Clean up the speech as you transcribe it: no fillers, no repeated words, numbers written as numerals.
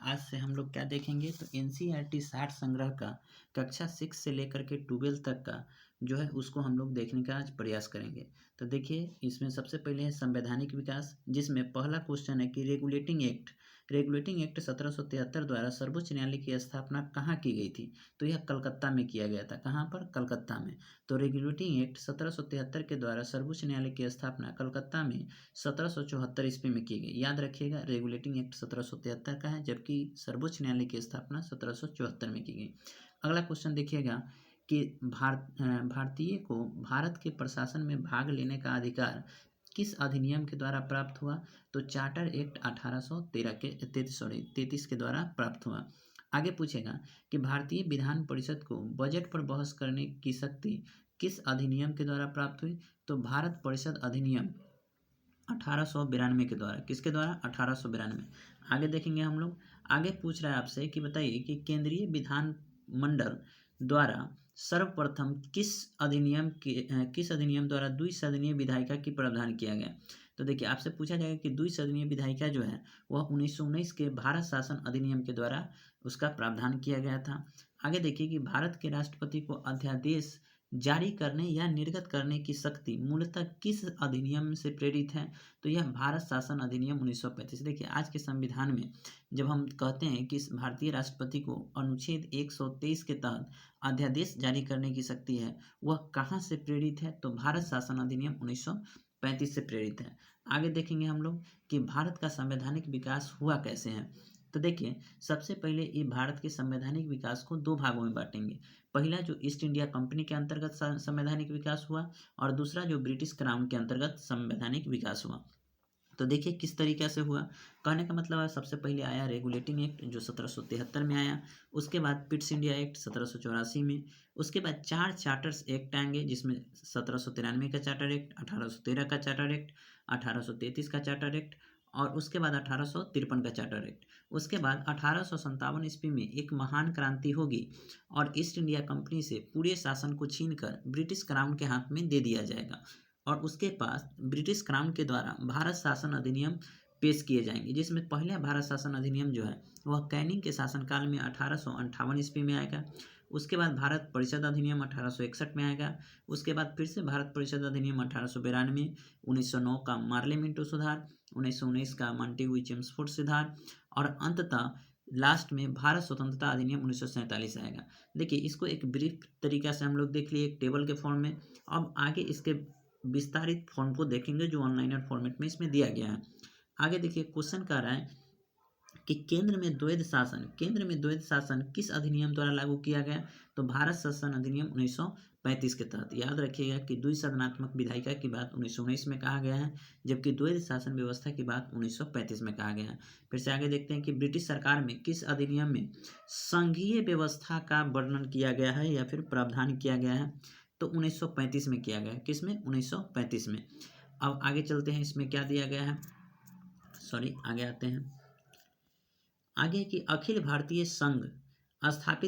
आज से हम लोग क्या देखेंगे तो एनसीईआरटी 60 संग्रह का कक्षा 6 से लेकर के 12 तक का जो है उसको हम लोग देखने का आज प्रयास करेंगे। तो देखिए इसमें सबसे पहले है संवैधानिक विकास, जिसमें पहला क्वेश्चन है कि रेगुलेटिंग एक्ट 1773 द्वारा सर्वोच्च न्यायालय की स्थापना कहाँ की गई थी। तो यह कलकत्ता में किया गया था। कहाँ पर? कलकत्ता में। तो रेगुलेटिंग एक्ट 1773 के द्वारा सर्वोच्च न्यायालय की स्थापना कलकत्ता में 1774 ईस्वी में की गई। याद रखिएगा, रेगुलेटिंग एक्ट 1773 का है, जबकि सर्वोच्च न्यायालय की स्थापना 1774 में की गई। अगला क्वेश्चन देखिएगा कि भारतीय को भारत के प्रशासन में भाग लेने का अधिकार किस अधिनियम के द्वारा प्राप्त हुआ। तो चार्टर एक्ट 1813 के 33 के द्वारा प्राप्त हुआ। आगे पूछेगा कि भारतीय विधान परिषद को बजट पर बहस करने की शक्ति किस अधिनियम के द्वारा प्राप्त हुई। तो भारत परिषद अधिनियम 1892 के द्वारा। किसके द्वारा? 1892। आगे देखेंगे हम लोग। आगे पूछ रहा है आपसे कि बताइए कि केंद्रीय विधान मंडल द्वारा सर्वप्रथम किस अधिनियम द्वारा द्विसदनीय विधायिका की प्रावधान किया गया। तो देखिए आपसे पूछा जाएगा कि द्विसदनीय विधायिका जो है वह 1919 के भारत शासन अधिनियम के द्वारा उसका प्रावधान किया गया था। आगे देखिए कि भारत के राष्ट्रपति को अध्यादेश जारी करने या निर्गत करने की शक्ति मूलतः किस अधिनियम से प्रेरित है। तो यह भारत शासन अधिनियम 1935। देखिए आज के संविधान में जब हम कहते हैं कि भारतीय राष्ट्रपति को अनुच्छेद 123 के तहत अध्यादेश जारी करने की शक्ति है, वह कहाँ से प्रेरित है। तो भारत शासन अधिनियम 1935 से प्रेरित है। आगे देखेंगे हम लोग कि भारत का संवैधानिक विकास हुआ कैसे है। तो देखिए सबसे पहले ये भारत के संवैधानिक विकास को दो भागों में बांटेंगे। पहला जो ईस्ट इंडिया कंपनी के अंतर्गत संवैधानिक विकास हुआ, और दूसरा जो ब्रिटिश क्राउन के अंतर्गत संवैधानिक विकास हुआ। तो देखिए किस तरीके से हुआ। कहने का मतलब है सबसे पहले आया रेगुलेटिंग एक्ट जो 1773 में आया। उसके बाद पिट्स इंडिया एक्ट 1784 में। उसके बाद 4 चार्टर्स एक्ट आएंगे, जिसमें 1793 का चार्टर एक्ट, 1813 का चार्टर एक्ट, 1833 का चार्टर एक्ट, और उसके बाद 1853 का चार्टर एक्ट। उसके बाद 1857 ईस्वी में एक महान क्रांति होगी और ईस्ट इंडिया कंपनी से पूरे शासन को छीनकर ब्रिटिश क्राउन के हाथ में दे दिया जाएगा, और उसके पास ब्रिटिश क्राउन के द्वारा भारत शासन अधिनियम पेश किए जाएंगे, जिसमें पहला भारत शासन अधिनियम जो है वह कैनिंग के शासनकाल में 1858 ईस्वी में आएगा। उसके बाद भारत परिषद अधिनियम 1861 में आएगा। उसके बाद फिर से भारत परिषद अधिनियम 1892, 1909 का मार्ले मिंटो सुधार, 1919 का मॉन्टेग्यू चेम्सफोर्ड सुधार, और अंततः लास्ट में भारत स्वतंत्रता अधिनियम 1947 आएगा। देखिए इसको एक ब्रीफ तरीका से हम लोग देख लिए एक टेबल के फॉर्म में। अब आगे इसके विस्तारित फॉर्म को देखेंगे जो ऑनलाइनर फॉर्मेट में इसमें दिया गया है। आगे देखिए क्वेश्चन कर रहा है कि केंद्र में द्वैध शासन किस अधिनियम द्वारा लागू किया गया। तो भारत शासन अधिनियम 1935 के तहत। याद रखिएगा कि द्विसदनात्मक विधायिका की बात 1919 में कहा गया है, जबकि द्वैध शासन व्यवस्था की बात 1935 में कहा गया है। फिर से आगे देखते हैं कि ब्रिटिश सरकार में किस अधिनियम में संघीय व्यवस्था का वर्णन किया गया है या फिर प्रावधान किया गया है। तो 1935 में किया गया है। किसमें? 1935 में। अब आगे चलते हैं, इसमें क्या दिया गया है। आगे आते हैं। आगे कि अखिल भारतीय संघ स्थापित